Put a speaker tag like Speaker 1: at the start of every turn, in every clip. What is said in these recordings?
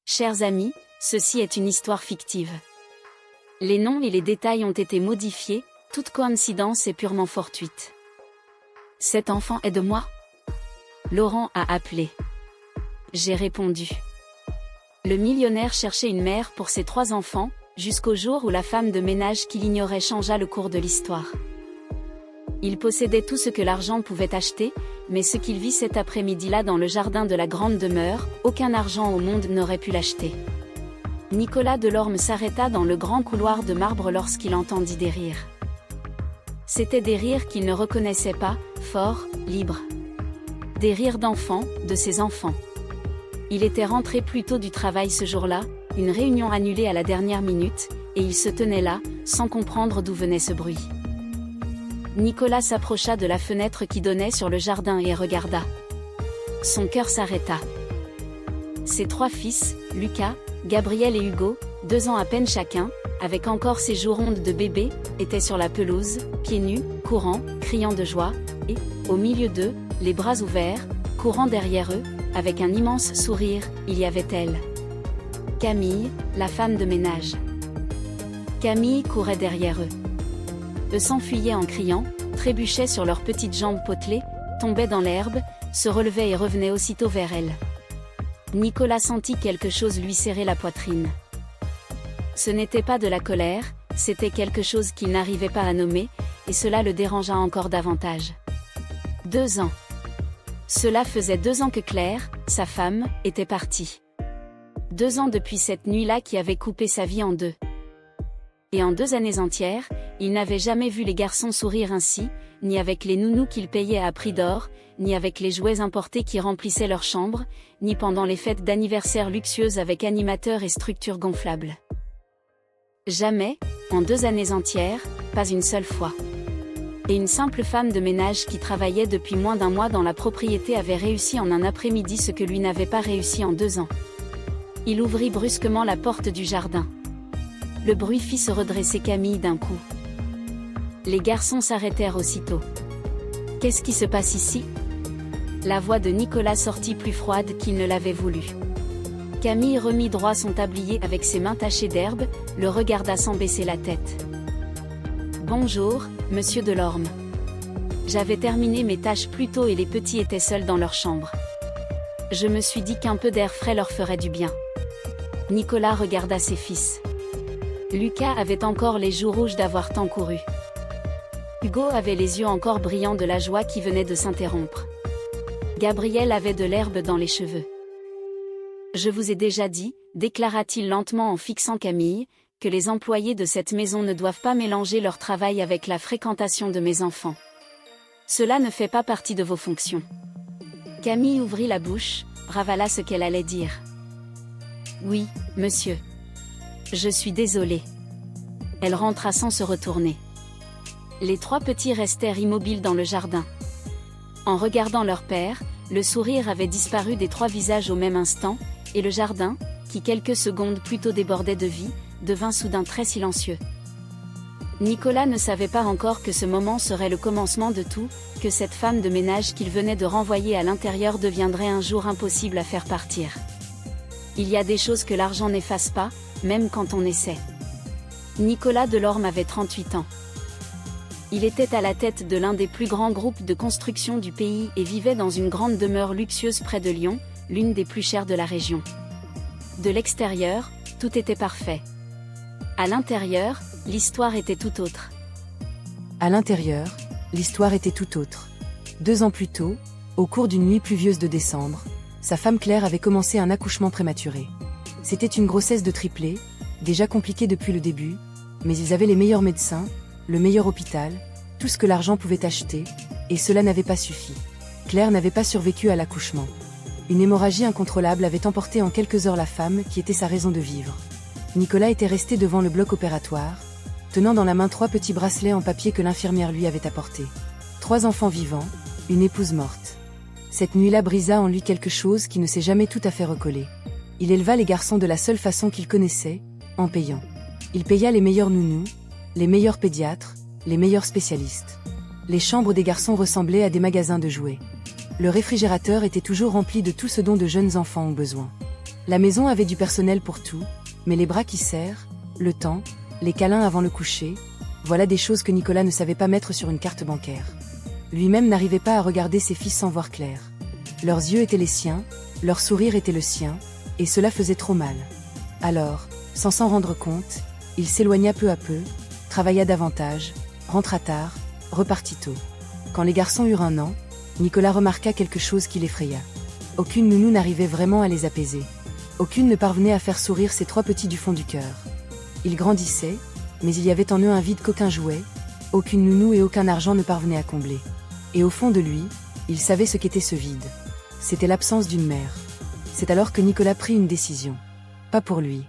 Speaker 1: Chers amis, ceci est une histoire fictive. Les noms et les détails ont été modifiés, toute coïncidence est purement fortuite. Cet enfant est de moi? Laurent a appelé. J'ai répondu. Le millionnaire cherchait une mère pour ses 3 enfants, jusqu'au jour où la femme de ménage qu'il ignorait changea le cours de l'histoire. Il possédait tout ce que l'argent pouvait acheter, mais ce qu'il vit cet après-midi-là dans le jardin de la grande demeure, aucun argent au monde n'aurait pu l'acheter. Nicolas Delorme s'arrêta dans le grand couloir de marbre lorsqu'il entendit des rires. C'étaient des rires qu'il ne reconnaissait pas, forts, libres. Des rires d'enfants, de ses enfants. Il était rentré plus tôt du travail ce jour-là, une réunion annulée à la dernière minute, et il se tenait là, sans comprendre d'où venait ce bruit. Nicolas s'approcha de la fenêtre qui donnait sur le jardin et regarda. Son cœur s'arrêta. Ses 3 fils, Lucas, Gabriel et Hugo, 2 ans à peine chacun, avec encore ses joues rondes de bébé, étaient sur la pelouse, pieds nus, courant, criant de joie, et, au milieu d'eux, les bras ouverts, courant derrière eux, avec un immense sourire, il y avait elle. Camille, la femme de ménage. Camille courait derrière eux. Eux s'enfuyaient en criant, trébuchaient sur leurs petites jambes potelées, tombaient dans l'herbe, se relevaient et revenaient aussitôt vers elle. Nicolas sentit quelque chose lui serrer la poitrine. Ce n'était pas de la colère, c'était quelque chose qu'il n'arrivait pas à nommer, et cela le dérangea encore davantage. 2 ans. Cela faisait 2 ans que Claire, sa femme, était partie. 2 ans depuis cette nuit-là qui avait coupé sa vie en 2. Et en 2 années entières, il n'avait jamais vu les garçons sourire ainsi, ni avec les nounous qu'il payait à prix d'or, ni avec les jouets importés qui remplissaient leurs chambres, ni pendant les fêtes d'anniversaire luxueuses avec animateurs et structures gonflables. Jamais, en 2 années entières, pas une seule fois. Et une simple femme de ménage qui travaillait depuis moins d'1 mois dans la propriété avait réussi en un après-midi ce que lui n'avait pas réussi en 2 ans. Il ouvrit brusquement la porte du jardin. Le bruit fit se redresser Camille d'un coup. Les garçons s'arrêtèrent aussitôt. « Qu'est-ce qui se passe ici ?» La voix de Nicolas sortit plus froide qu'il ne l'avait voulu. Camille remit droit son tablier avec ses mains tachées d'herbe, le regarda sans baisser la tête. « Bonjour, monsieur Delorme. J'avais terminé mes tâches plus tôt et les petits étaient seuls dans leur chambre. Je me suis dit qu'un peu d'air frais leur ferait du bien. » Nicolas regarda ses fils. Lucas avait encore les joues rouges d'avoir tant couru. Hugo avait les yeux encore brillants de la joie qui venait de s'interrompre. Gabriel avait de l'herbe dans les cheveux. « Je vous ai déjà dit, déclara-t-il lentement en fixant Camille, que les employés de cette maison ne doivent pas mélanger leur travail avec la fréquentation de mes enfants. Cela ne fait pas partie de vos fonctions. » Camille ouvrit la bouche, ravala ce qu'elle allait dire. « Oui, monsieur. Je suis désolée. » Elle rentra sans se retourner. Les 3 petits restèrent immobiles dans le jardin. En regardant leur père, le sourire avait disparu des 3 visages au même instant, et le jardin, qui quelques secondes plus tôt débordait de vie, devint soudain très silencieux. Nicolas ne savait pas encore que ce moment serait le commencement de tout, que cette femme de ménage qu'il venait de renvoyer à l'intérieur deviendrait un jour impossible à faire partir. Il y a des choses que l'argent n'efface pas, même quand on essaie. Nicolas Delorme avait 38 ans. Il était à la tête de l'un des plus grands groupes de construction du pays et vivait dans une grande demeure luxueuse près de Lyon, l'une des plus chères de la région. De l'extérieur, tout était parfait. À l'intérieur, l'histoire était tout autre.
Speaker 2: À l'intérieur, l'histoire était tout autre. 2 ans plus tôt, au cours d'une nuit pluvieuse de décembre, sa femme Claire avait commencé un accouchement prématuré. C'était une grossesse de triplé, déjà compliquée depuis le début, mais ils avaient les meilleurs médecins, le meilleur hôpital, tout ce que l'argent pouvait acheter, et cela n'avait pas suffi. Claire n'avait pas survécu à l'accouchement. Une hémorragie incontrôlable avait emporté en quelques heures la femme qui était sa raison de vivre. Nicolas était resté devant le bloc opératoire, tenant dans la main 3 petits bracelets en papier que l'infirmière lui avait apportés. 3 enfants vivants, une épouse morte. Cette nuit-là brisa en lui quelque chose qui ne s'est jamais tout à fait recollé. Il éleva les garçons de la seule façon qu'il connaissait, en payant. Il paya les meilleurs nounous, les meilleurs pédiatres, les meilleurs spécialistes. Les chambres des garçons ressemblaient à des magasins de jouets. Le réfrigérateur était toujours rempli de tout ce dont de jeunes enfants ont besoin. La maison avait du personnel pour tout, mais les bras qui serrent, le temps, les câlins avant le coucher, voilà des choses que Nicolas ne savait pas mettre sur une carte bancaire. Lui-même n'arrivait pas à regarder ses fils sans voir clair. Leurs yeux étaient les siens, leur sourire était le sien, et cela faisait trop mal. Alors, sans s'en rendre compte, il s'éloigna peu à peu, travailla davantage, rentra tard, repartit tôt. Quand les garçons eurent 1 an, Nicolas remarqua quelque chose qui l'effraya. Aucune nounou n'arrivait vraiment à les apaiser. Aucune ne parvenait à faire sourire ces 3 petits du fond du cœur. Ils grandissaient, mais il y avait en eux un vide qu'aucun jouet, aucune nounou et aucun argent ne parvenaient à combler. Et au fond de lui, il savait ce qu'était ce vide. C'était l'absence d'une mère. C'est alors que Nicolas prit une décision. Pas pour lui.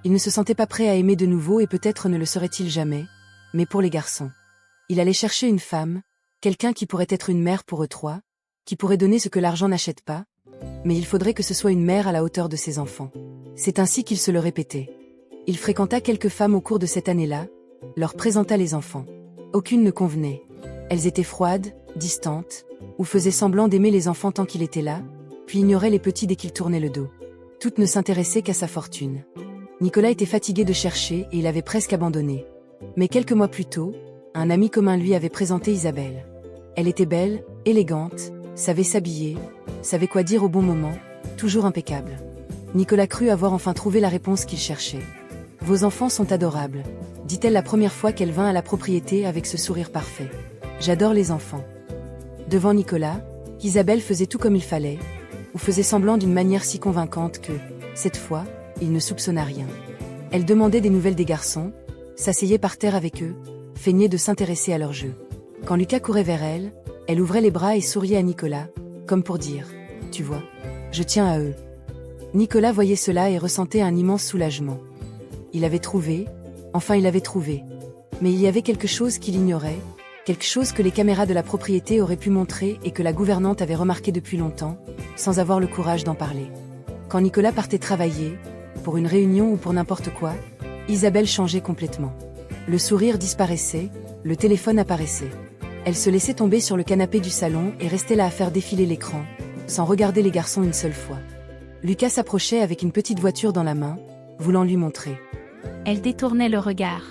Speaker 2: Il ne se sentait pas prêt à aimer de nouveau et peut-être ne le serait-il jamais, mais pour les garçons. Il allait chercher une femme, quelqu'un qui pourrait être une mère pour eux 3, qui pourrait donner ce que l'argent n'achète pas, mais il faudrait que ce soit une mère à la hauteur de ses enfants. C'est ainsi qu'il se le répétait. Il fréquenta quelques femmes au cours de cette année-là, leur présenta les enfants. Aucune ne convenait. Elles étaient froides, distantes, ou faisaient semblant d'aimer les enfants tant qu'il était là, puis ignoraient les petits dès qu'il tournait le dos. Toutes ne s'intéressaient qu'à sa fortune. Nicolas était fatigué de chercher et il avait presque abandonné. Mais quelques mois plus tôt, un ami commun lui avait présenté Isabelle. Elle était belle, élégante, savait s'habiller, savait quoi dire au bon moment, toujours impeccable. Nicolas crut avoir enfin trouvé la réponse qu'il cherchait. « Vos enfants sont adorables », dit-elle la première fois qu'elle vint à la propriété avec ce sourire parfait. « J'adore les enfants. » Devant Nicolas, Isabelle faisait tout comme il fallait, ou faisait semblant d'une manière si convaincante que, cette fois, il ne soupçonna rien. Elle demandait des nouvelles des garçons, s'asseyait par terre avec eux, feignait de s'intéresser à leur jeu. Quand Lucas courait vers elle, elle ouvrait les bras et souriait à Nicolas, comme pour dire « Tu vois, je tiens à eux ». Nicolas voyait cela et ressentait un immense soulagement. Il avait trouvé, enfin il avait trouvé. Mais il y avait quelque chose qu'il ignorait, quelque chose que les caméras de la propriété auraient pu montrer et que la gouvernante avait remarqué depuis longtemps, sans avoir le courage d'en parler. Quand Nicolas partait travailler, pour une réunion ou pour n'importe quoi, Isabelle changeait complètement. Le sourire disparaissait, le téléphone apparaissait. Elle se laissait tomber sur le canapé du salon et restait là à faire défiler l'écran, sans regarder les garçons une seule fois. Lucas s'approchait avec une petite voiture dans la main, voulant lui montrer.
Speaker 3: Elle détournait le regard.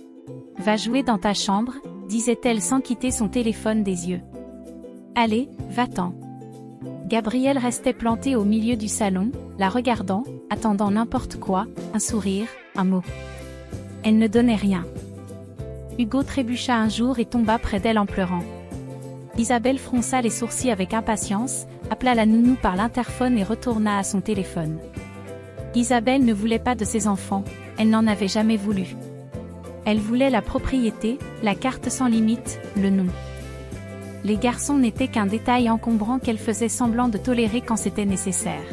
Speaker 3: « Va jouer dans ta chambre », disait-elle sans quitter son téléphone des yeux. « Allez, va-t'en. » Gabriel restait planté au milieu du salon, la regardant, attendant n'importe quoi, un sourire, un mot. Elle ne donnait rien. Hugo trébucha un jour et tomba près d'elle en pleurant. Isabelle fronça les sourcils avec impatience, appela la nounou par l'interphone et retourna à son téléphone. Isabelle ne voulait pas de ses enfants, elle n'en avait jamais voulu. Elle voulait la propriété, la carte sans limite, le nom. Les garçons n'étaient qu'un détail encombrant qu'elle faisait semblant de tolérer quand c'était nécessaire.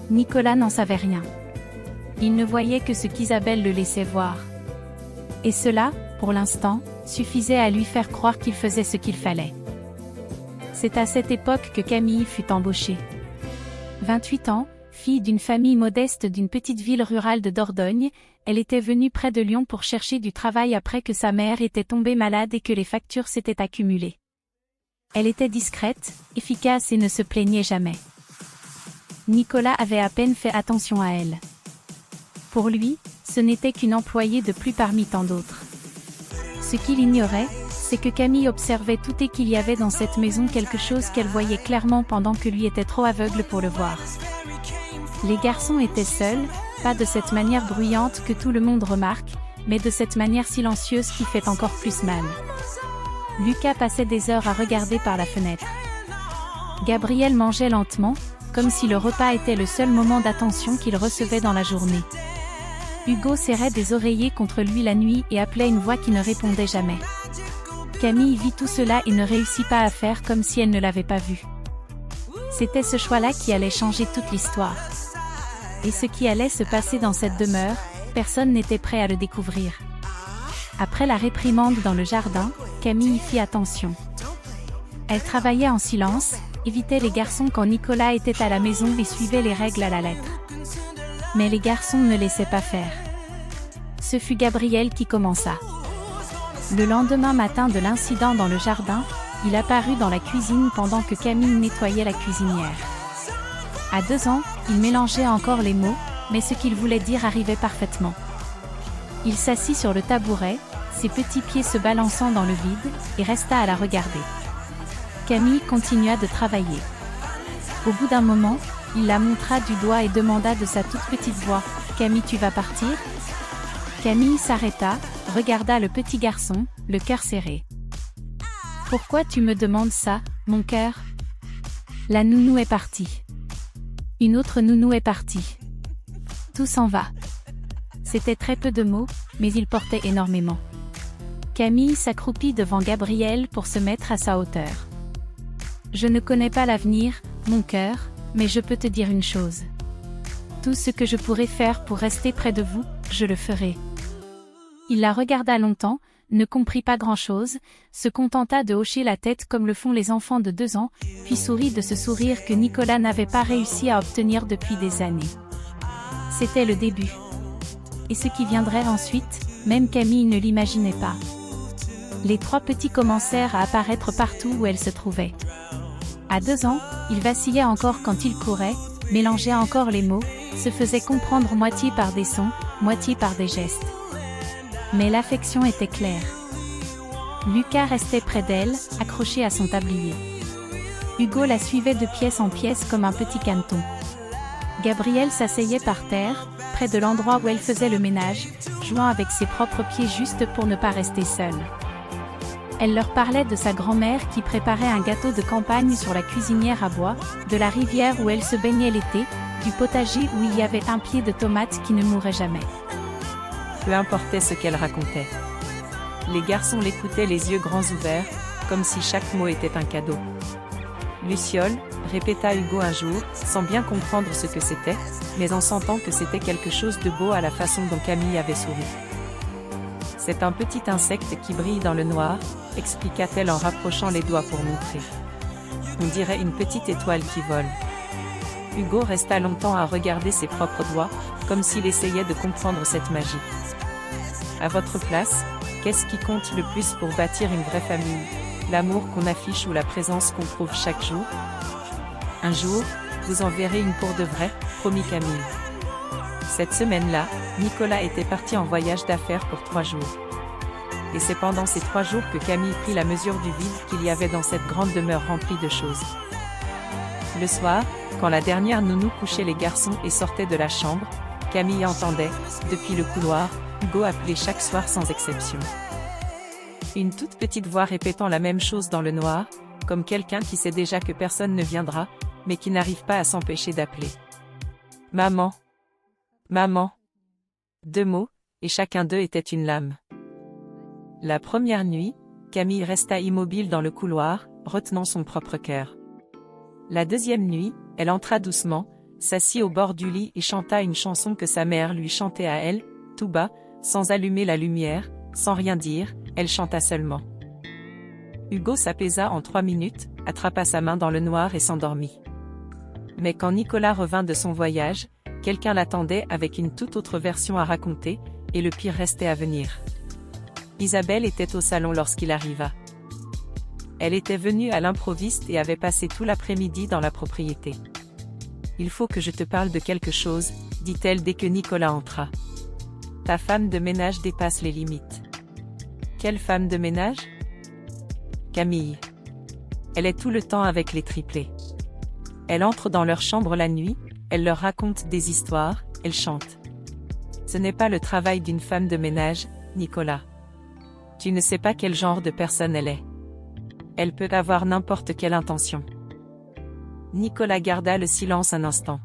Speaker 3: Nicolas n'en savait rien. Il ne voyait que ce qu'Isabelle le laissait voir. Et cela, pour l'instant, suffisait à lui faire croire qu'il faisait ce qu'il fallait. C'est à cette époque que Camille fut embauchée. 28 ans, fille d'une famille modeste d'une petite ville rurale de Dordogne, elle était venue près de Lyon pour chercher du travail après que sa mère était tombée malade et que les factures s'étaient accumulées. Elle était discrète, efficace et ne se plaignait jamais. Nicolas avait à peine fait attention à elle. Pour lui, ce n'était qu'une employée de plus parmi tant d'autres. Ce qu'il ignorait, c'est que Camille observait tout et qu'il y avait dans cette maison quelque chose qu'elle voyait clairement pendant que lui était trop aveugle pour le voir. Les garçons étaient seuls, pas de cette manière bruyante que tout le monde remarque, mais de cette manière silencieuse qui fait encore plus mal. Lucas passait des heures à regarder par la fenêtre. Gabriel mangeait lentement, comme si le repas était le seul moment d'attention qu'il recevait dans la journée. Hugo serrait des oreillers contre lui la nuit et appelait une voix qui ne répondait jamais. Camille vit tout cela et ne réussit pas à faire comme si elle ne l'avait pas vu. C'était ce choix-là qui allait changer toute l'histoire. Et ce qui allait se passer dans cette demeure, personne n'était prêt à le découvrir. Après la réprimande dans le jardin, Camille fit attention. Elle travaillait en silence, évitait les garçons quand Nicolas était à la maison et suivait les règles à la lettre. Mais les garçons ne laissaient pas faire. Ce fut Gabriel qui commença. Le lendemain matin de l'incident dans le jardin, il apparut dans la cuisine pendant que Camille nettoyait la cuisinière. À 2 ans, il mélangeait encore les mots, mais ce qu'il voulait dire arrivait parfaitement. Il s'assit sur le tabouret, ses petits pieds se balançant dans le vide, et resta à la regarder. Camille continua de travailler. Au bout d'un moment, il la montra du doigt et demanda de sa toute petite voix, « Camille, tu vas partir ?» Camille s'arrêta, regarda le petit garçon, le cœur serré. « Pourquoi tu me demandes ça, mon cœur ? La nounou est partie. Une autre nounou est partie. Tout s'en va. » C'était très peu de mots, mais il portait énormément. Camille s'accroupit devant Gabriel pour se mettre à sa hauteur. « Je ne connais pas l'avenir, mon cœur, mais je peux te dire une chose. Tout ce que je pourrais faire pour rester près de vous, je le ferai. » Il la regarda longtemps, ne comprit pas grand-chose, se contenta de hocher la tête comme le font les enfants de 2 ans, puis sourit de ce sourire que Nicolas n'avait pas réussi à obtenir depuis des années. C'était le début. Et ce qui viendrait ensuite, même Camille ne l'imaginait pas. Les 3 petits commencèrent à apparaître partout où elles se trouvaient. À 2 ans, il vacillait encore quand il courait, mélangeait encore les mots, se faisait comprendre moitié par des sons, moitié par des gestes. Mais l'affection était claire. Lucas restait près d'elle, accroché à son tablier. Hugo la suivait de pièce en pièce comme un petit caneton. Gabriel s'asseyait par terre, près de l'endroit où elle faisait le ménage, jouant avec ses propres pieds juste pour ne pas rester seule. Elle leur parlait de sa grand-mère qui préparait un gâteau de campagne sur la cuisinière à bois, de la rivière où elle se baignait l'été, du potager où il y avait un pied de tomate qui ne mourait jamais.
Speaker 4: Peu importait ce qu'elle racontait. Les garçons l'écoutaient les yeux grands ouverts, comme si chaque mot était un cadeau. Luciole, répéta Hugo un jour, sans bien comprendre ce que c'était, mais en sentant que c'était quelque chose de beau à la façon dont Camille avait souri. C'est un petit insecte qui brille dans le noir, expliqua-t-elle en rapprochant les doigts pour montrer. On dirait une petite étoile qui vole. Hugo resta longtemps à regarder ses propres doigts, comme s'il essayait de comprendre cette magie. À votre place, qu'est-ce qui compte le plus pour bâtir une vraie famille? L'amour qu'on affiche ou la présence qu'on prouve chaque jour? Un jour, vous en verrez une pour de vrai, promit Camille. Cette semaine-là, Nicolas était parti en voyage d'affaires pour 3 jours. Et c'est pendant ces 3 jours que Camille prit la mesure du vide qu'il y avait dans cette grande demeure remplie de choses. Le soir, quand la dernière nounou couchait les garçons et sortait de la chambre, Camille entendait, depuis le couloir, Hugo appeler chaque soir sans exception. Une toute petite voix répétant la même chose dans le noir, comme quelqu'un qui sait déjà que personne ne viendra, mais qui n'arrive pas à s'empêcher d'appeler. Maman. Maman. 2 mots, et chacun d'eux était une lame. La première nuit, Camille resta immobile dans le couloir, retenant son propre cœur. La deuxième nuit, elle entra doucement, s'assit au bord du lit et chanta une chanson que sa mère lui chantait à elle, tout bas, sans allumer la lumière, sans rien dire, elle chanta seulement. Hugo s'apaisa en 3 minutes, attrapa sa main dans le noir et s'endormit. Mais quand Nicolas revint de son voyage, quelqu'un l'attendait avec une toute autre version à raconter, et le pire restait à venir. Isabelle était au salon lorsqu'il arriva. Elle était venue à l'improviste et avait passé tout l'après-midi dans la propriété. « Il faut que je te parle de quelque chose, » dit-elle dès que Nicolas entra. « Ta femme de ménage dépasse les limites. » « Quelle femme de ménage ? » Camille. Elle est tout le temps avec les triplés. Elle entre dans leur chambre la nuit, elle leur raconte des histoires, elle chante. Ce n'est pas le travail d'une femme de ménage, Nicolas. Tu ne sais pas quel genre de personne elle est. Elle peut avoir n'importe quelle intention. Nicolas garda le silence un instant.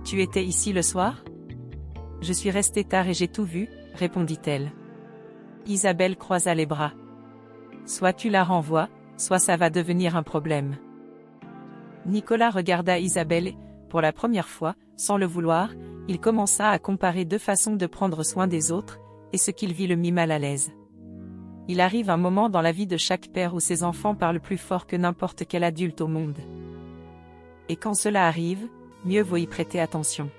Speaker 4: Tu étais ici le soir ? Je suis restée tard et j'ai tout vu, répondit-elle. Isabelle croisa les bras. Soit tu la renvoies, soit ça va devenir un problème. Nicolas regarda Isabelle et, pour la première fois, sans le vouloir, il commença à comparer 2 façons de prendre soin des autres, et ce qu'il vit le mit mal à l'aise. Il arrive un moment dans la vie de chaque père où ses enfants parlent plus fort que n'importe quel adulte au monde. Et quand cela arrive, mieux vaut y prêter attention.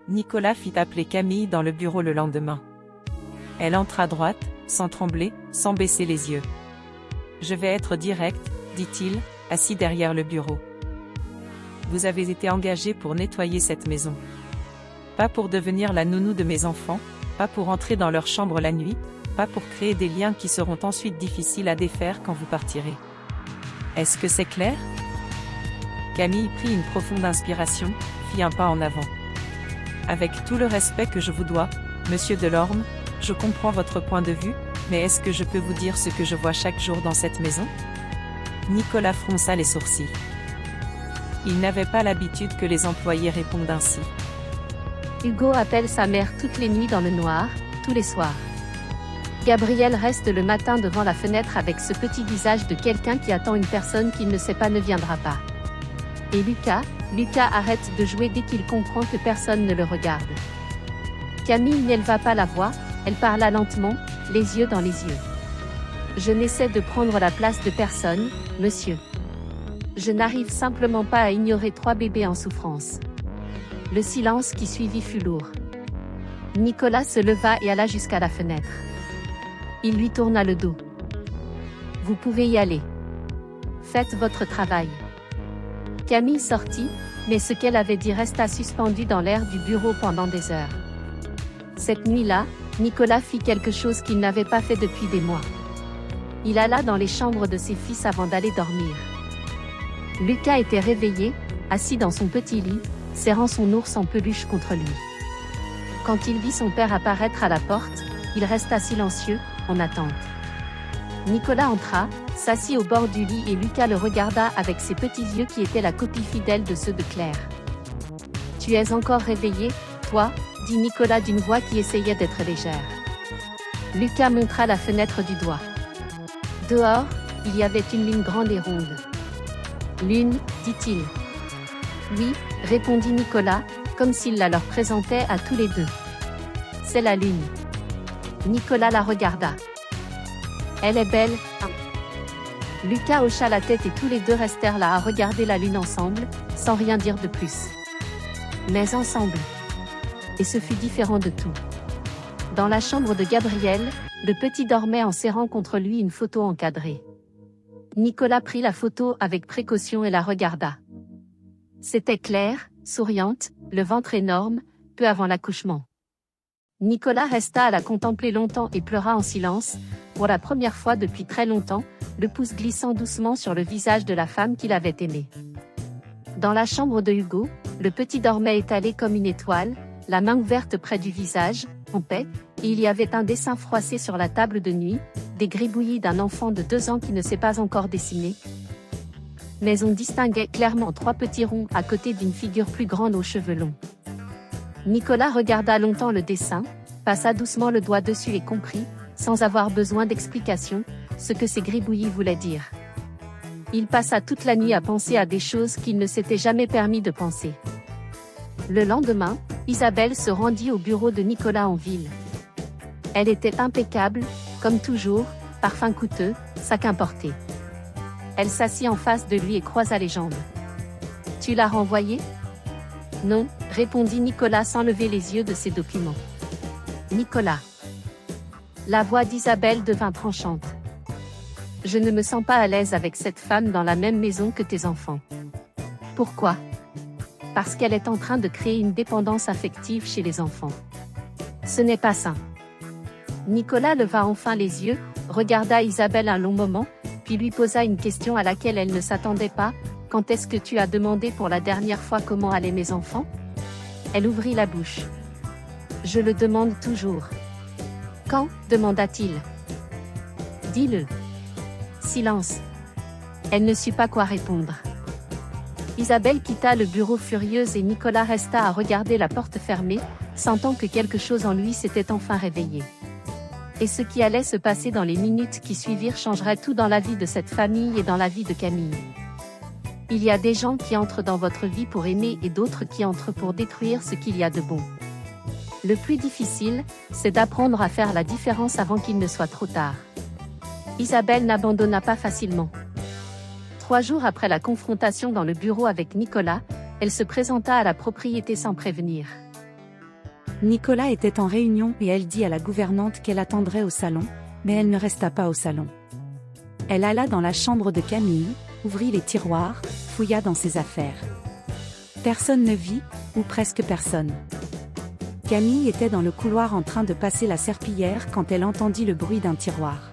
Speaker 4: Nicolas fit appeler Camille dans le bureau le lendemain. Elle entra droite, sans trembler, sans baisser les yeux. « Je vais être direct, dit-il, assis derrière le bureau. vous avez été engagé pour nettoyer cette maison. Pas pour devenir la nounou de mes enfants, pas pour entrer dans leur chambre la nuit, pas pour créer des liens qui seront ensuite difficiles à défaire quand vous partirez. Est-ce que c'est clair ? Camille prit une profonde inspiration, fit un pas en avant. Avec tout le respect que je vous dois, monsieur Delorme, je comprends votre point de vue, mais est-ce que je peux vous dire ce que je vois chaque jour dans cette maison ? Nicolas fronça les sourcils. Il n'avait pas l'habitude que les employés répondent ainsi.
Speaker 5: Hugo appelle sa mère toutes les nuits dans le noir, tous les soirs. Gabriel reste le matin devant la fenêtre avec ce petit visage de quelqu'un qui attend une personne qu'il ne sait pas ne viendra pas. Et Lucas arrête de jouer dès qu'il comprend que personne ne le regarde. Camille n'éleva pas la voix, elle parla lentement, les yeux dans les yeux. Je n'essaie de prendre la place de personne, monsieur. Je n'arrive simplement pas à ignorer 3 bébés en souffrance. Le silence qui suivit fut lourd. Nicolas se leva et alla jusqu'à la fenêtre. Il lui tourna le dos. Vous pouvez y aller. Faites votre travail. Camille sortit, mais ce qu'elle avait dit resta suspendu dans l'air du bureau pendant des heures. Cette nuit-là, Nicolas fit quelque chose qu'il n'avait pas fait depuis des mois. Il alla dans les chambres de ses fils avant d'aller dormir. Lucas était réveillé, assis dans son petit lit, serrant son ours en peluche contre lui. Quand il vit son père apparaître à la porte, il resta silencieux, en attente. Nicolas entra, s'assit au bord du lit et Lucas le regarda avec ses petits yeux qui étaient la copie fidèle de ceux de Claire. « Tu es encore réveillé, toi ?» dit Nicolas d'une voix qui essayait d'être légère. Lucas montra la fenêtre du doigt. Dehors, il y avait une lune grande et ronde. « Lune, dit-il. »« Oui, » répondit Nicolas, comme s'il la leur présentait à tous les deux. « C'est la lune. » Nicolas la regarda. « Elle est belle, hein ?» Lucas hocha la tête et tous les deux restèrent là à regarder la lune ensemble, sans rien dire de plus. Mais ensemble. Et ce fut différent de tout. Dans la chambre de Gabriel, le petit dormait en serrant contre lui une photo encadrée. Nicolas prit la photo avec précaution et la regarda. C'était Claire, souriante, le ventre énorme, peu avant l'accouchement. Nicolas resta à la contempler longtemps et pleura en silence, pour la première fois depuis très longtemps, le pouce glissant doucement sur le visage de la femme qu'il avait aimée. Dans la chambre de Hugo, le petit dormait étalé comme une étoile, la main ouverte près du visage, en paix, et il y avait un dessin froissé sur la table de nuit, des gribouillis d'un enfant de 2 ans qui ne s'est pas encore dessiné. Mais on distinguait clairement 3 petits ronds à côté d'une figure plus grande aux cheveux longs. Nicolas regarda longtemps le dessin, passa doucement le doigt dessus et comprit, sans avoir besoin d'explication, ce que ces gribouillis voulaient dire. Il passa toute la nuit à penser à des choses qu'il ne s'était jamais permis de penser. Le lendemain, Isabelle se rendit au bureau de Nicolas en ville. Elle était impeccable, comme toujours, parfum coûteux, sac importé. Elle s'assit en face de lui et croisa les jambes. « Tu l'as renvoyé ?»« Non, » répondit Nicolas sans lever les yeux de ses documents. « Nicolas. » La voix d'Isabelle devint tranchante. « Je ne me sens pas à l'aise avec cette femme dans la même maison que tes enfants. »« Pourquoi ? » ?»« Parce qu'elle est en train de créer une dépendance affective chez les enfants. Ce n'est pas sain. » Nicolas leva enfin les yeux, regarda Isabelle un long moment, puis lui posa une question à laquelle elle ne s'attendait pas. « Quand est-ce que tu as demandé pour la dernière fois comment allaient mes enfants ?» Elle ouvrit la bouche. « Je le demande toujours. »« Quand ?» demanda-t-il. « Dis-le. » Silence. Elle ne sut pas quoi répondre. Isabelle quitta le bureau furieuse et Nicolas resta à regarder la porte fermée, sentant que quelque chose en lui s'était enfin réveillé. Et ce qui allait se passer dans les minutes qui suivirent changerait tout dans la vie de cette famille et dans la vie de Camille. Il y a des gens qui entrent dans votre vie pour aimer et d'autres qui entrent pour détruire ce qu'il y a de bon. Le plus difficile, c'est d'apprendre à faire la différence avant qu'il ne soit trop tard. Isabelle n'abandonna pas facilement. 3 jours après la confrontation dans le bureau avec Nicolas, elle se présenta à la propriété sans prévenir.
Speaker 6: Nicolas était en réunion et elle dit à la gouvernante qu'elle attendrait au salon, mais elle ne resta pas au salon. Elle alla dans la chambre de Camille, ouvrit les tiroirs, fouilla dans ses affaires. Personne ne vit, ou presque personne. Camille était dans le couloir en train de passer la serpillière quand elle entendit le bruit d'un tiroir.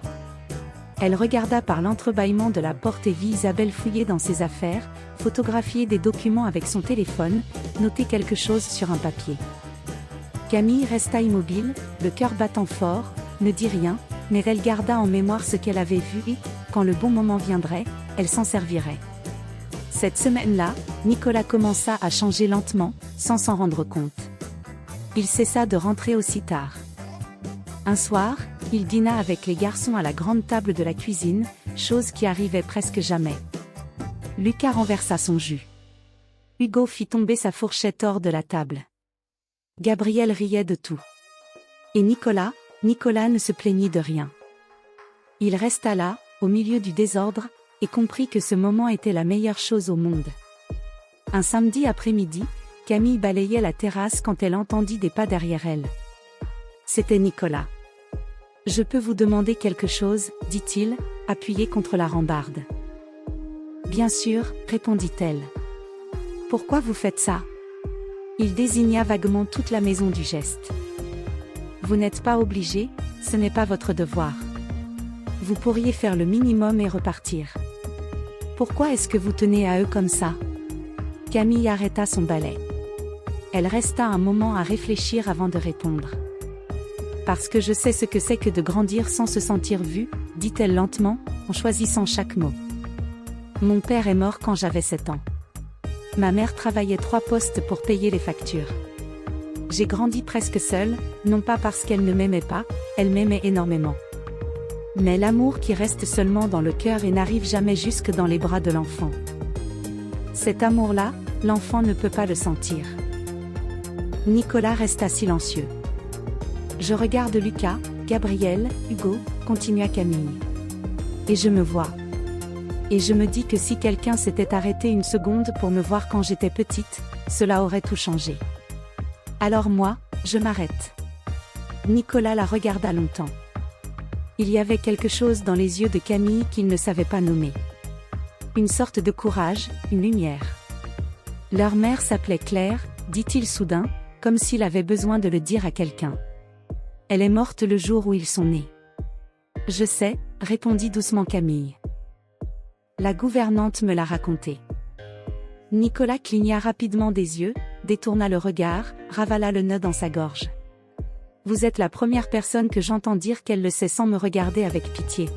Speaker 6: Elle regarda par l'entrebâillement de la porte et vit Isabelle fouiller dans ses affaires, photographier des documents avec son téléphone, noter quelque chose sur un papier. Camille resta immobile, le cœur battant fort, ne dit rien, mais elle garda en mémoire ce qu'elle avait vu et, quand le bon moment viendrait, elle s'en servirait. Cette semaine-là, Nicolas commença à changer lentement, sans s'en rendre compte. Il cessa de rentrer aussi tard. Un soir, il dîna avec les garçons à la grande table de la cuisine, chose qui arrivait presque jamais. Lucas renversa son jus. Hugo fit tomber sa fourchette hors de la table. Gabriel riait de tout. Et Nicolas ne se plaignit de rien. Il resta là, au milieu du désordre, et comprit que ce moment était la meilleure chose au monde. Un samedi après-midi, Camille balayait la terrasse quand elle entendit des pas derrière elle. C'était Nicolas. « Je peux vous demander quelque chose, dit-il, appuyé contre la rambarde. »« Bien sûr, répondit-elle. »« Pourquoi vous faites ça ?» Il désigna vaguement toute la maison du geste. « Vous n'êtes pas obligé, ce n'est pas votre devoir. Vous pourriez faire le minimum et repartir. Pourquoi est-ce que vous tenez à eux comme ça ?» Camille arrêta son balai. Elle resta un moment à réfléchir avant de répondre. « Parce que je sais ce que c'est que de grandir sans se sentir vue, dit-elle lentement, en choisissant chaque mot. Mon père est mort quand j'avais 7 ans. Ma mère travaillait 3 postes pour payer les factures. J'ai grandi presque seule, non pas parce qu'elle ne m'aimait pas, elle m'aimait énormément. Mais l'amour qui reste seulement dans le cœur et n'arrive jamais jusque dans les bras de l'enfant. Cet amour-là, l'enfant ne peut pas le sentir. » Nicolas resta silencieux. « Je regarde Lucas, Gabriel, Hugo, » continua Camille. « Et je me vois. Et je me dis que si quelqu'un s'était arrêté une seconde pour me voir quand j'étais petite, cela aurait tout changé. Alors moi, je m'arrête. » Nicolas la regarda longtemps. Il y avait quelque chose dans les yeux de Camille qu'il ne savait pas nommer. Une sorte de courage, une lumière. « Leur mère s'appelait Claire, » dit-il soudain, comme s'il avait besoin de le dire à quelqu'un. « Elle est morte le jour où ils sont nés. »« Je sais, » répondit doucement Camille. La gouvernante me l'a raconté. Nicolas cligna rapidement des yeux, détourna le regard, ravala le nœud dans sa gorge. « Vous êtes la première personne que j'entends dire qu'elle le sait sans me regarder avec pitié. »«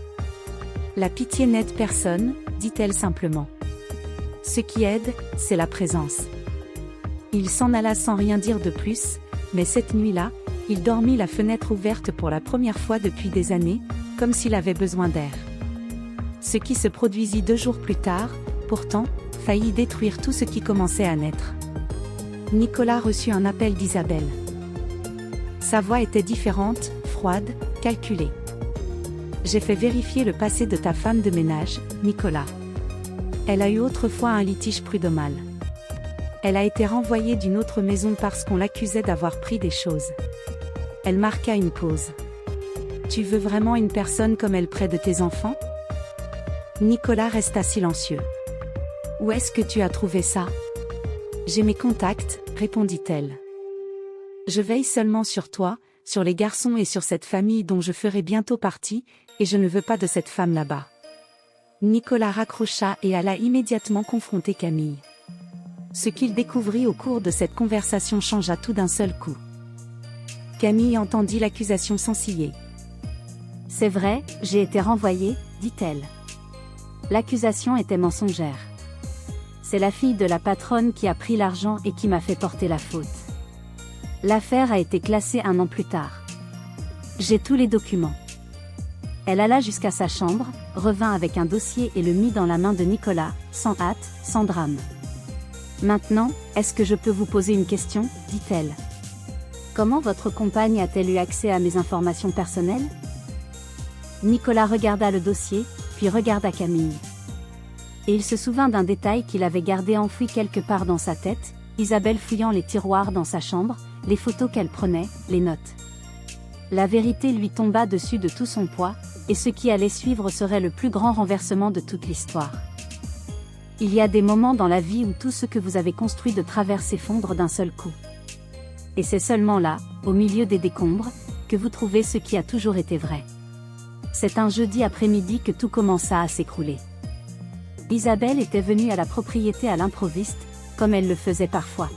Speaker 6: La pitié n'aide personne, » dit-elle simplement. « Ce qui aide, c'est la présence. » Il s'en alla sans rien dire de plus, mais cette nuit-là, il dormit la fenêtre ouverte pour la première fois depuis des années, comme s'il avait besoin d'air. Ce qui se produisit 2 jours plus tard, pourtant, faillit détruire tout ce qui commençait à naître. Nicolas reçut un appel d'Isabelle. Sa voix était différente, froide, calculée. « J'ai fait vérifier le passé de ta femme de ménage, Nicolas. Elle a eu autrefois un litige prud'homal. Elle a été renvoyée d'une autre maison parce qu'on l'accusait d'avoir pris des choses. » Elle marqua une pause. « Tu veux vraiment une personne comme elle près de tes enfants ?» Nicolas resta silencieux. « Où est-ce que tu as trouvé ça ?»« J'ai mes contacts, » répondit-elle. « Je veille seulement sur toi, sur les garçons et sur cette famille dont je ferai bientôt partie, et je ne veux pas de cette femme là-bas. » Nicolas raccrocha et alla immédiatement confronter Camille. Ce qu'il découvrit au cours de cette conversation changea tout d'un seul coup. Camille entendit l'accusation s'ensiller.
Speaker 1: « C'est vrai, j'ai été renvoyée, » dit-elle. L'accusation était mensongère. C'est la fille de la patronne qui a pris l'argent et qui m'a fait porter la faute. L'affaire a été classée 1 an plus tard. J'ai tous les documents. Elle alla jusqu'à sa chambre, revint avec un dossier et le mit dans la main de Nicolas, sans hâte, sans drame. « Maintenant, est-ce que je peux vous poser une question ?» dit-elle. « Comment votre compagne a-t-elle eu accès à mes informations personnelles ?» Nicolas regarda le dossier, puis regarda Camille. Et il se souvint d'un détail qu'il avait gardé enfoui quelque part dans sa tête, Isabelle fouillant les tiroirs dans sa chambre, les photos qu'elle prenait, les notes. La vérité lui tomba dessus de tout son poids, et ce qui allait suivre serait le plus grand renversement de toute l'histoire.
Speaker 6: Il y a des moments dans la vie où tout ce que vous avez construit de travers s'effondre d'un seul coup. Et c'est seulement là, au milieu des décombres, que vous trouvez ce qui a toujours été vrai. C'est un jeudi après-midi que tout commença à s'écrouler. Isabelle était venue à la propriété à l'improviste, comme elle le faisait parfois.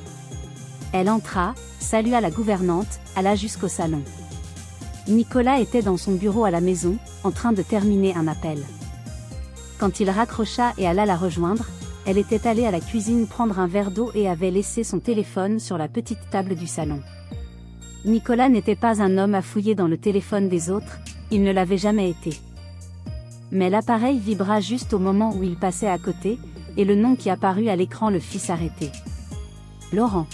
Speaker 6: Elle entra, salua la gouvernante, alla jusqu'au salon. Nicolas était dans son bureau à la maison, en train de terminer un appel. Quand il raccrocha et alla la rejoindre, elle était allée à la cuisine prendre un verre d'eau et avait laissé son téléphone sur la petite table du salon. Nicolas n'était pas un homme à fouiller dans le téléphone des autres, il ne l'avait jamais été. Mais l'appareil vibra juste au moment où il passait à côté, et le nom qui apparut à l'écran le fit s'arrêter. Laurent.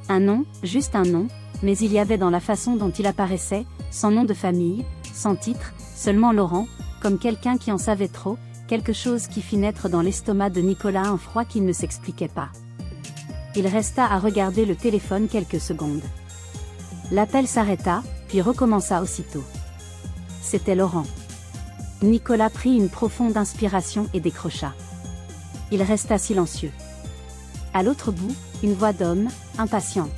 Speaker 6: Un nom, juste un nom, mais il y avait dans la façon dont il apparaissait, sans nom de famille, sans titre, seulement Laurent, comme quelqu'un qui en savait trop, quelque chose qui fit naître dans l'estomac de Nicolas un froid qu'il ne s'expliquait pas. Il resta à regarder le téléphone quelques secondes. L'appel s'arrêta, puis recommença aussitôt. C'était Laurent. Nicolas prit une profonde inspiration et décrocha. Il resta silencieux. À l'autre bout, une voix d'homme, impatiente.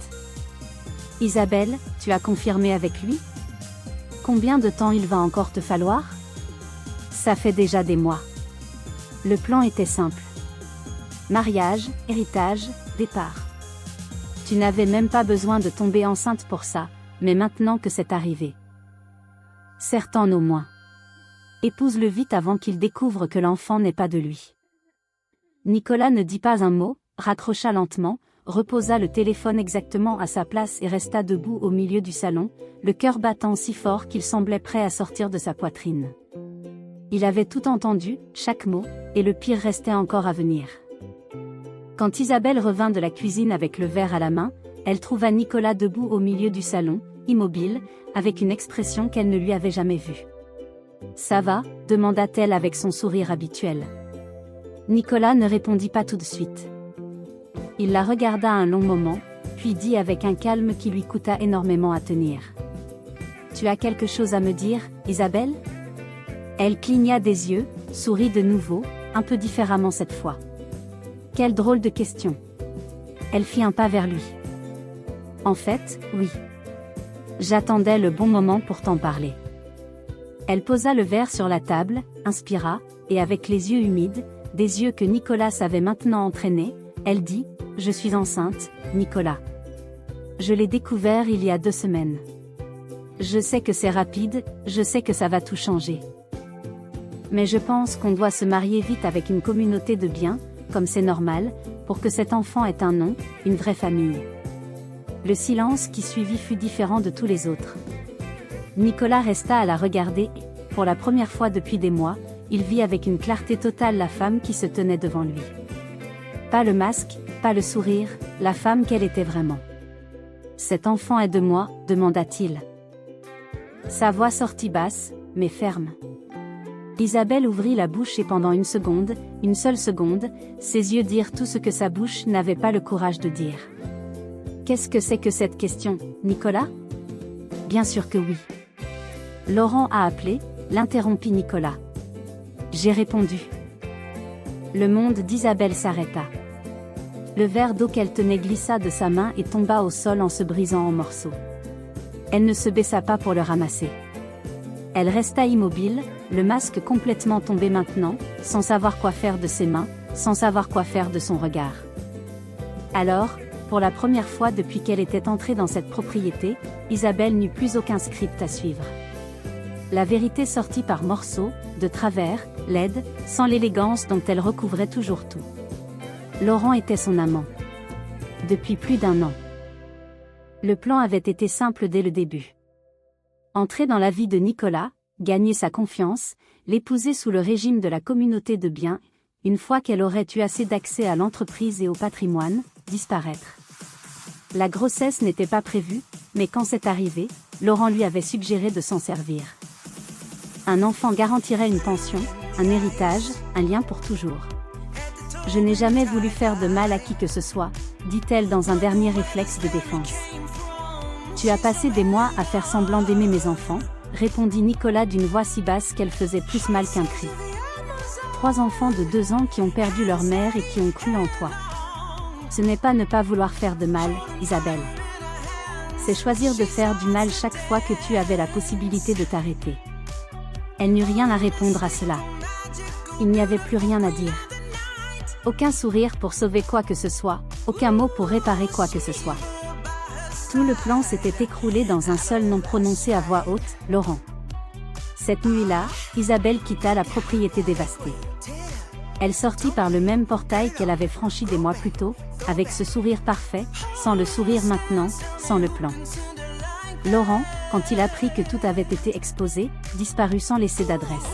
Speaker 6: « Isabelle, tu as confirmé avec lui ? Combien de temps il va encore te falloir ? Ça fait déjà des mois. » Le plan était simple. Mariage, héritage, départ. Tu n'avais même pas besoin de tomber enceinte pour ça, mais maintenant que c'est arrivé. Certains au moins. Épouse-le vite avant qu'il découvre que l'enfant n'est pas de lui. Nicolas ne dit pas un mot, raccrocha lentement, reposa le téléphone exactement à sa place et resta debout au milieu du salon, le cœur battant si fort qu'il semblait prêt à sortir de sa poitrine. Il avait tout entendu, chaque mot, et le pire restait encore à venir. Quand Isabelle revint de la cuisine avec le verre à la main, elle trouva Nicolas debout au milieu du salon, immobile, avec une expression qu'elle ne lui avait jamais vue. « Ça va ?» demanda-t-elle avec son sourire habituel. Nicolas ne répondit pas tout de suite. Il la regarda un long moment, puis dit avec un calme qui lui coûta énormément à tenir. « Tu as quelque chose à me dire, Isabelle ?» Elle cligna des yeux, sourit de nouveau, un peu différemment cette fois. Quelle drôle de question. Elle fit un pas vers lui. En fait, oui. J'attendais le bon moment pour t'en parler. Elle posa le verre sur la table, inspira, et avec les yeux humides, des yeux que Nicolas avait maintenant entraînés, elle dit « Je suis enceinte, Nicolas. Je l'ai découvert il y a 2 semaines. Je sais que c'est rapide, je sais que ça va tout changer. Mais je pense qu'on doit se marier vite avec une communauté de biens, comme c'est normal, pour que cet enfant ait un nom, une vraie famille. » Le silence qui suivit fut différent de tous les autres. Nicolas resta à la regarder et, pour la première fois depuis des mois, il vit avec une clarté totale la femme qui se tenait devant lui. Pas le masque, pas le sourire, la femme qu'elle était vraiment. « Cet enfant est de moi ?» demanda-t-il. Sa voix sortit basse, mais ferme. Isabelle ouvrit la bouche et pendant une seule seconde, ses yeux dirent tout ce que sa bouche n'avait pas le courage de dire. « Qu'est-ce que c'est que cette question, Nicolas ? » Bien sûr que oui. Laurent a appelé, l'interrompit Nicolas. J'ai répondu. Le monde d'Isabelle s'arrêta. Le verre d'eau qu'elle tenait glissa de sa main et tomba au sol en se brisant en morceaux. Elle ne se baissa pas pour le ramasser. Elle resta immobile, le masque complètement tombé maintenant, sans savoir quoi faire de ses mains, sans savoir quoi faire de son regard. Alors, pour la première fois depuis qu'elle était entrée dans cette propriété, Isabelle n'eut plus aucun script à suivre. La vérité sortit par morceaux, de travers, laide, sans l'élégance dont elle recouvrait toujours tout. Laurent était son amant. Depuis plus d'1 an. Le plan avait été simple dès le début. Entrer dans la vie de Nicolas, gagner sa confiance, l'épouser sous le régime de la communauté de biens, une fois qu'elle aurait eu assez d'accès à l'entreprise et au patrimoine, disparaître. La grossesse n'était pas prévue, mais quand c'est arrivé, Laurent lui avait suggéré de s'en servir. Un enfant garantirait une pension, un héritage, un lien pour toujours. « Je n'ai jamais voulu faire de mal à qui que ce soit », dit-elle dans un dernier réflexe de défense. « Tu as passé des mois à faire semblant d'aimer mes enfants », répondit Nicolas d'une voix si basse qu'elle faisait plus mal qu'un cri. « 3 enfants de 2 ans qui ont perdu leur mère et qui ont cru en toi. Ce n'est pas ne pas vouloir faire de mal, Isabelle. C'est choisir de faire du mal chaque fois que tu avais la possibilité de t'arrêter. Elle n'eut rien à répondre à cela. Il n'y avait plus rien à dire. Aucun sourire pour sauver quoi que ce soit, aucun mot pour réparer quoi que ce soit. Tout le plan s'était écroulé dans un seul nom prononcé à voix haute, Laurent. Cette nuit-là, Isabelle quitta la propriété dévastée. Elle sortit par le même portail qu'elle avait franchi des mois plus tôt, avec ce sourire parfait, sans le sourire maintenant, sans le plan. Laurent, quand il apprit que tout avait été exposé, disparut sans laisser d'adresse.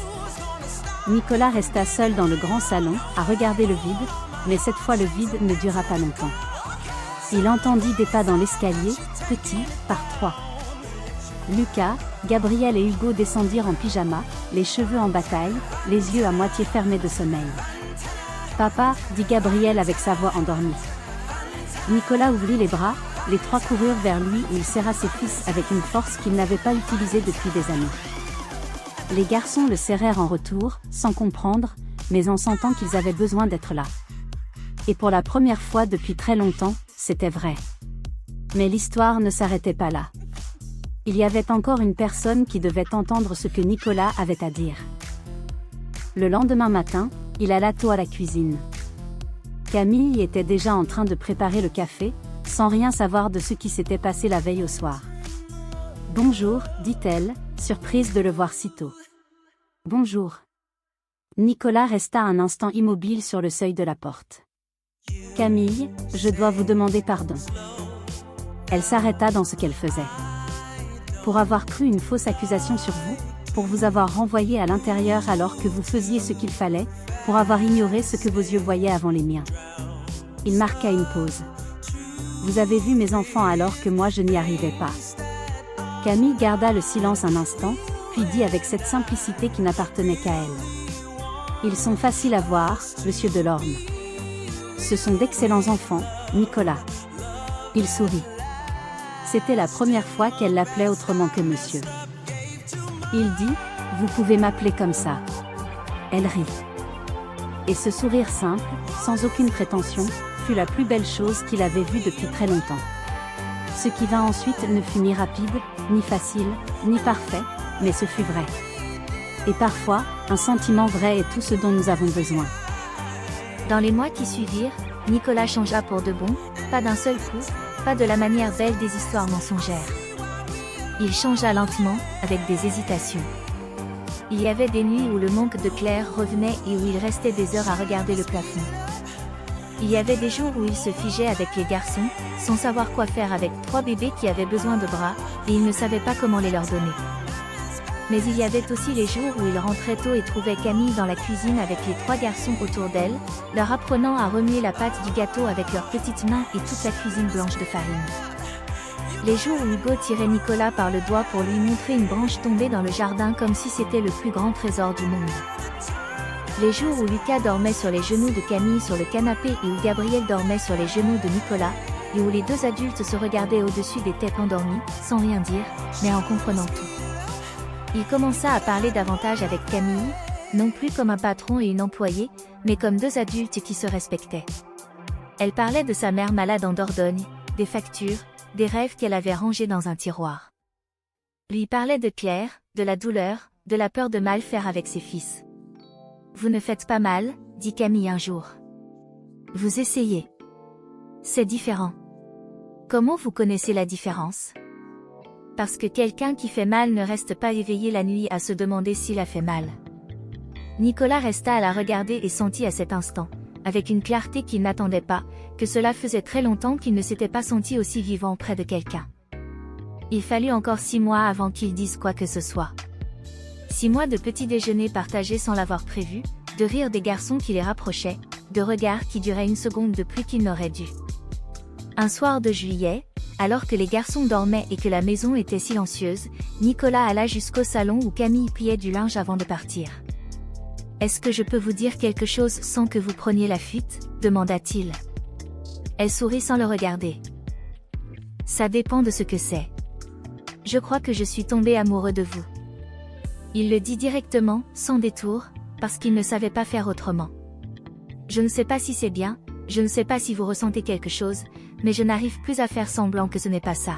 Speaker 6: Nicolas resta seul dans le grand salon, à regarder le vide, mais cette fois le vide ne dura pas longtemps. Il entendit des pas dans l'escalier, petits, par 3. Lucas, Gabriel et Hugo descendirent en pyjama, les cheveux en bataille, les yeux à moitié fermés de sommeil. « Papa » dit Gabriel avec sa voix endormie. Nicolas ouvrit les bras, les 3 coururent vers lui et il serra ses fils avec une force qu'il n'avait pas utilisée depuis des années. Les garçons le serrèrent en retour, sans comprendre, mais en sentant qu'ils avaient besoin d'être là. Et pour la première fois depuis très longtemps, c'était vrai. Mais l'histoire ne s'arrêtait pas là. Il y avait encore une personne qui devait entendre ce que Nicolas avait à dire. Le lendemain matin, il alla tôt à la cuisine. Camille était déjà en train de préparer le café, sans rien savoir de ce qui s'était passé la veille au soir. « Bonjour » dit-elle, surprise de le voir si tôt. « Bonjour. » Nicolas resta un instant immobile sur le seuil de la porte. « Camille, je dois vous demander pardon. » Elle s'arrêta dans ce qu'elle faisait. « Pour avoir cru une fausse accusation sur vous, pour vous avoir renvoyé à l'intérieur alors que vous faisiez ce qu'il fallait, pour avoir ignoré ce que vos yeux voyaient avant les miens. » Il marqua une pause. « Vous avez vu mes enfants alors que moi je n'y arrivais pas. » Camille garda le silence un instant, puis dit avec cette simplicité qui n'appartenait qu'à elle. « Ils sont faciles à voir, monsieur Delorme. Ce sont d'excellents enfants, Nicolas. » Il sourit. C'était la première fois qu'elle l'appelait autrement que monsieur. Il dit, « Vous pouvez m'appeler comme ça. » Elle rit. Et ce sourire simple, sans aucune prétention, fut la plus belle chose qu'il avait vue depuis très longtemps. Ce qui vint ensuite ne fut ni rapide, ni facile, ni parfait, mais ce fut vrai. Et parfois, un sentiment vrai est tout ce dont nous avons besoin.
Speaker 7: Dans les mois qui suivirent, Nicolas changea pour de bon, pas d'un seul coup, pas de la manière belle des histoires mensongères. Il changea lentement, avec des hésitations. Il y avait des nuits où le manque de clair revenait et où il restait des heures à regarder le plafond. Il y avait des jours où il se figeait avec les garçons, sans savoir quoi faire avec 3 bébés qui avaient besoin de bras, et il ne savait pas comment les leur donner. Mais il y avait aussi les jours où il rentrait tôt et trouvait Camille dans la cuisine avec les 3 garçons autour d'elle, leur apprenant à remuer la pâte du gâteau avec leurs petites mains et toute la cuisine blanche de farine. Les jours où Hugo tirait Nicolas par le doigt pour lui montrer une branche tombée dans le jardin comme si c'était le plus grand trésor du monde. Les jours où Lucas dormait sur les genoux de Camille sur le canapé et où Gabriel dormait sur les genoux de Nicolas, et où les 2 adultes se regardaient au-dessus des têtes endormies, sans rien dire, mais en comprenant tout. Il commença à parler davantage avec Camille, non plus comme un patron et une employée, mais comme 2 adultes qui se respectaient. Elle parlait de sa mère malade en Dordogne, des factures, des rêves qu'elle avait rangés dans un tiroir. Lui parlait de Claire, de la douleur, de la peur de mal faire avec ses fils. « Vous ne faites pas mal, » dit Camille un jour. « Vous essayez. C'est différent. » Comment vous connaissez la différence? Parce que quelqu'un qui fait mal ne reste pas éveillé la nuit à se demander s'il a fait mal. Nicolas resta à la regarder et sentit à cet instant, avec une clarté qu'il n'attendait pas, que cela faisait très longtemps qu'il ne s'était pas senti aussi vivant près de quelqu'un. Il fallut encore 6 mois avant qu'il dise quoi que ce soit. 6 mois de petits déjeuners partagés sans l'avoir prévu, de rires des garçons qui les rapprochaient, de regards qui duraient 1 seconde de plus qu'ils n'auraient dû. Un soir de juillet, alors que les garçons dormaient et que la maison était silencieuse, Nicolas alla jusqu'au salon où Camille pliait du linge avant de partir. « Est-ce que je peux vous dire quelque chose sans que vous preniez la fuite ?» demanda-t-il. Elle sourit sans le regarder. « Ça dépend de ce que c'est. Je crois que je suis tombé amoureux de vous. » Il le dit directement, sans détour, parce qu'il ne savait pas faire autrement. Je ne sais pas si c'est bien, je ne sais pas si vous ressentez quelque chose, mais je n'arrive plus à faire semblant que ce n'est pas ça.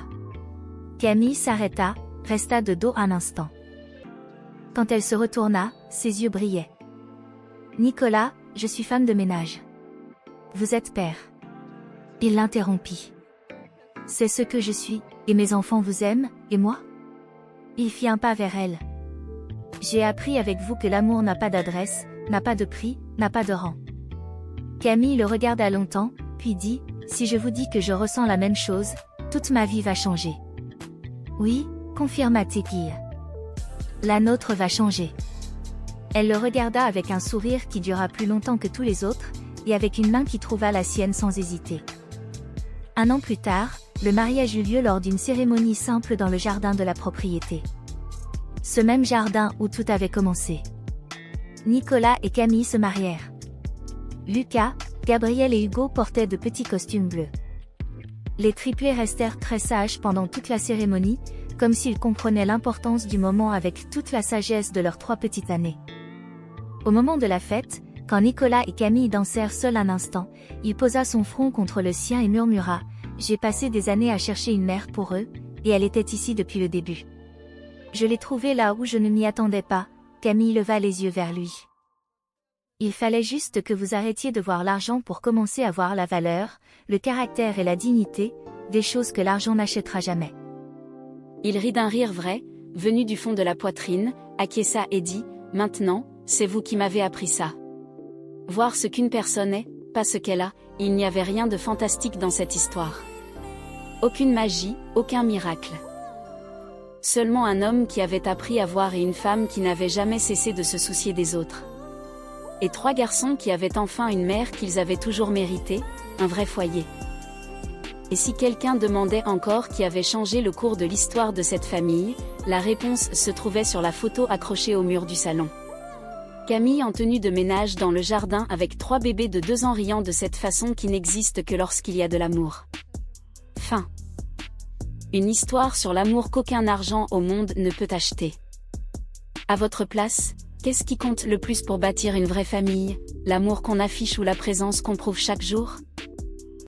Speaker 7: Camille s'arrêta, resta de dos un instant. Quand elle se retourna, ses yeux brillaient. Nicolas, je suis femme de ménage. Vous êtes père. Il l'interrompit. C'est ce que je suis, et mes enfants vous aiment, et moi? Il fit un pas vers elle. J'ai appris avec vous que l'amour n'a pas d'adresse, n'a pas de prix, n'a pas de rang. Camille le regarda longtemps, puis dit, si je vous dis que je ressens la même chose, toute ma vie va changer. Oui, confirma-t-il. La nôtre va changer. Elle le regarda avec un sourire qui dura plus longtemps que tous les autres, et avec une main qui trouva la sienne sans hésiter. 1 an plus tard, le mariage eut lieu lors d'une cérémonie simple dans le jardin de la propriété. Ce même jardin où tout avait commencé. Nicolas et Camille se marièrent. Lucas, Gabriel et Hugo portaient de petits costumes bleus. Les triplés restèrent très sages pendant toute la cérémonie, comme s'ils comprenaient l'importance du moment avec toute la sagesse de leurs 3 petites années. Au moment de la fête, quand Nicolas et Camille dansèrent seuls un instant, il posa son front contre le sien et murmura « J'ai passé des années à chercher une mère pour eux, et elle était ici depuis le début. Je l'ai trouvée là où je ne m'y attendais pas. » Camille leva les yeux vers lui. Il fallait juste que vous arrêtiez de voir l'argent pour commencer à voir la valeur, le caractère et la dignité, des choses que l'argent n'achètera jamais.
Speaker 1: Il rit d'un rire vrai, venu du fond de la poitrine, acquiesça et dit, « Maintenant, c'est vous qui m'avez appris ça. Voir ce qu'une personne est, pas ce qu'elle a, il n'y avait rien de fantastique dans cette histoire. Aucune magie, aucun miracle. Seulement un homme qui avait appris à voir et une femme qui n'avait jamais cessé de se soucier des autres. Et 3 garçons qui avaient enfin une mère qu'ils avaient toujours méritée, un vrai foyer. » Et si quelqu'un demandait encore qui avait changé le cours de l'histoire de cette famille, la réponse se trouvait sur la photo accrochée au mur du salon. Camille en tenue de ménage dans le jardin avec 3 bébés de 2 ans riant de cette façon qui n'existe que lorsqu'il y a de l'amour. Fin. Une histoire sur l'amour qu'aucun argent au monde ne peut acheter. À votre place, qu'est-ce qui compte le plus pour bâtir une vraie famille, l'amour qu'on affiche ou la présence qu'on prouve chaque jour ?